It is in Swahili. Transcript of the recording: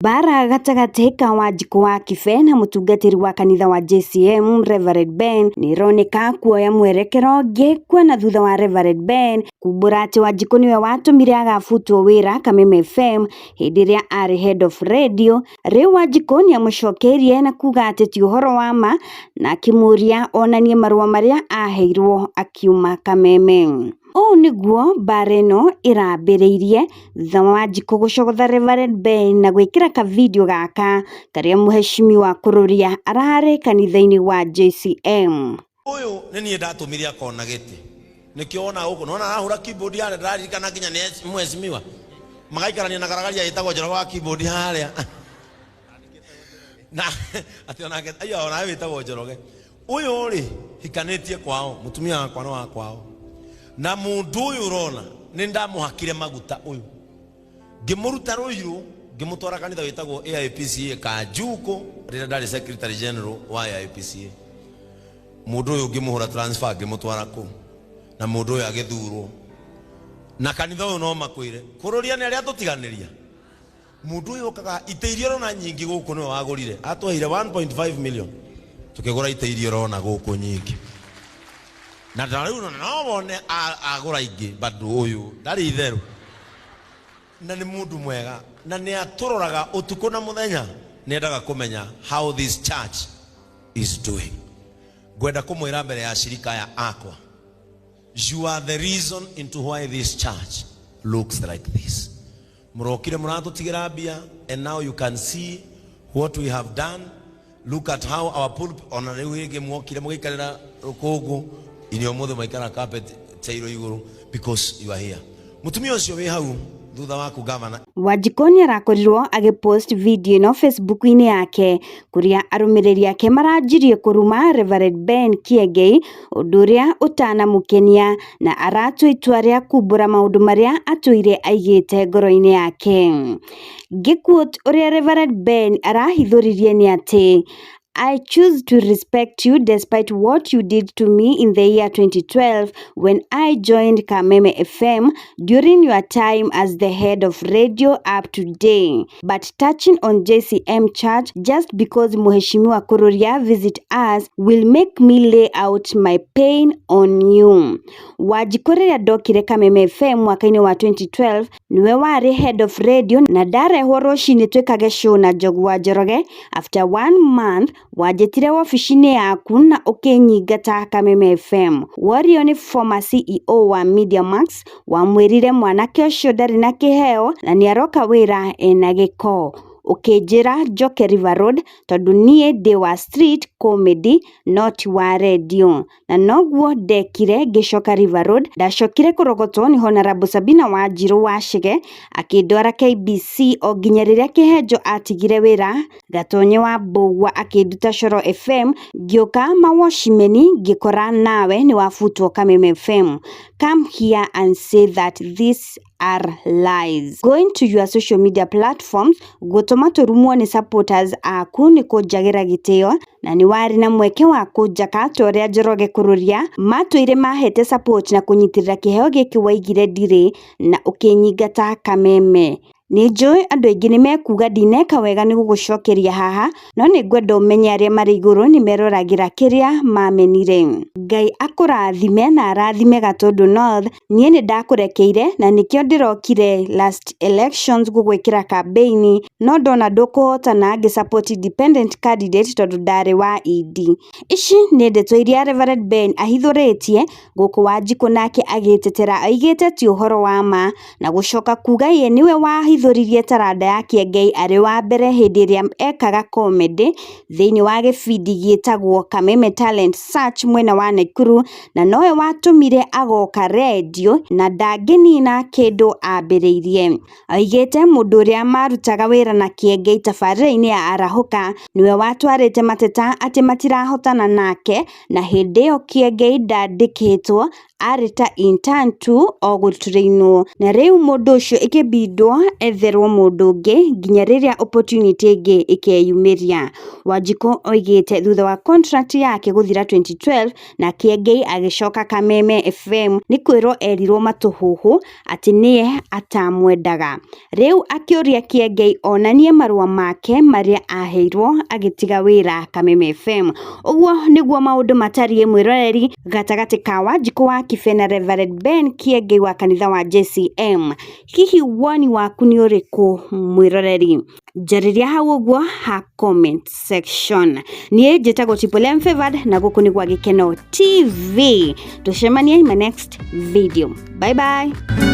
Mbara gatagati ka Wanjiku wa Kibe na mutungatiri wa kanitha wa JCM Reverend Ben nironeka kuoya mwerekero ngekuona thutha wa Reverend Ben kumbura ati Wanjiku niwe watumire agabutwo wira KAMEME FM hindi ria ari head of radio. Riu Wanjiku ni amucokerie na kuga ati ti uhoro wa ma na akimuria onanie marua maria aheirwo akiuma KAMEME. O niguo Mbara ino irambiriirie thutha wa Wanjiku gucogotha Reverend Ben na gwikira ka video gaka karia muheshimiwa kururia arari kanitha-ini wa JCM. Uyu nini ndatumire akona giti nikiona huko nona arahura keyboard yale ndaririkana kinya ni muheshimiwa magaikarania na garagaria yitagwo njoro wa keyboard haria na ati ona ke ayo ona witagwo njoroge uyu ri hikanetie kwao mutumia wakwa no wakwao na mundu uyu urona ni ndamuhakire maguta uyu ngimuruta ruiru ngimutwara kanitha witagwo i.pmwanawakareb Kanjuko rira ndari secretary general wa i.pmwanawakareb. Mundu uyu ngimuhura transfer ngimutwara ku na mundu uyu agithurwo na kanitha uyu no makwire kururia ni aria tutiganiria. Mundu uyu kaga iteirio rona nyingi guku no wagurire atwahire 1.5 million tukigura iteirio rona guku nyingi na ndariu no wone agura ingi bandu uyu ndari itheru na ni mundu mwega na ni aturoraga utuko na muthenya ni endaga kumenya how this church is doing. Gwenda kumwira mbere ya shirika ya akwa, you are the reason into why this church looks like this. Murokire muratutigira bia and now you can see what we have done. Look at how our pulpit ona rewege mwokire mugikarira rukungu inyo muthe maikara carpet tairo iguru because you are here. Mutumia ucio wi hau thutha waku governor. Wanjiku ni arakorirwo agipost video no Facebook-ini yake kuria arumiriri yake maranjirie kuruma Reverend Ben Kiengei undu uria utanamukenia na aratua itua ria kumbura maundu maria atuire aigite ngoro-ini yake. Ngikuot uria Reverend Ben arahithuririe ni ati I choose to respect you despite what you did to me in the year 2012 when I joined KAMEME FM during your time as the head of radio up to today. But touching on JCM Church just because Muheshimiwa Kururia visit us will make me lay out my pain on you. Wanjiku riria ndokire KAMEME FM mwaka-ini wa 2012 niwe wari head of radio na ndarehwo rucini twikage show na Njogu wa Njoroge. After 1 month wajitire ofishini yaku na ukinyingata KAMEME FM. Wario ni former CEO wa Media Max wamwirire mwanake ucio ndari na kiheo na niaroka wira ena giko. Ukejira Joke River Road tondu nie de wa street comedy not wa radio na noguo ndekire gicoka River Road ndacokire kurogotwo ni Honorable Sabina Wanjiru wa Shige akindwara KBC o nginya riria kihenjo atigire wira gatonye wa Mbugua akinduta Coro FM ngioka Mawoshimeni ngikora nawe ni wabutwo KAMEME FM. Come here and say that this are lies. Going to your social media platforms gutuma turumwo ni supporters aku ni kujagira gitio na ni wari na mweke wa kujaka toria Njoroge Kururia matuire mahete support na kunyitirira kiheo giki waigire ndire na ukinyingata KAMEME. Ni joy andu aingi ni mekuga ndineka wega ni gugucokeria haha no ni ngwenda umenye aria mari iguru ni meroragira kiria mamenire. Ngai akurathime na arathime Gatundu North. Nie ni ndakurekeire na nikio ndirokire last elections gugwikira campaign no ndona ndukuhotana ngisupport independent candidate tondu ndari wa ED. Ici ni ndeto iria Reverend Ben ahithuritie guku Wanjiku nake agitetera aigite ti uhoro wa ma na gucoka kuga ye niwe wahithuririe taranda ya Kiengei ari wa mbere hindi iria ekaga comedy thiini wa gibindi gietagwo KAMEME Talent Search mwena wa Nakuru na nowe watumire agoka radio na ndanginina kindu ambiriirie. Aigite mundu uria marutaga wira na Kiengei tabarĩra-inĩ ya arahuka niwe watwarite mateta ati matirahotana nake na hindi iyo Kiengei ndandikitwo arita intern tu o guturaino na riu mundu ucio ikibindwo etherwo mundu ungi nginya riria opportunity ingi ikeyumiria. Wanjiku oigite thutha wa contract yake guthira 2012 na Kiengei agicoka KAMEME FM ni kwirwo erirwo matuhuhu ati niye atamwendaga. Riu akiuria Kiengei onanie marua make maria aheirwo agitiga wira KAMEME FM. Uguo niguo maundu matariĩ mwiroreri gatagati ka Wanjiku wa Kibe na Reverend Ben Kiengei wa kanitha wa JCM. Hihi woni waku ni uriku mwiroreri? Jariria hau uguo ha comment section. Niĩ njĩtagwo i.pmwanawakareb na gũkũ nĩ gwa Gĩkeno TV. Tucemanie in my next video. Bye bye.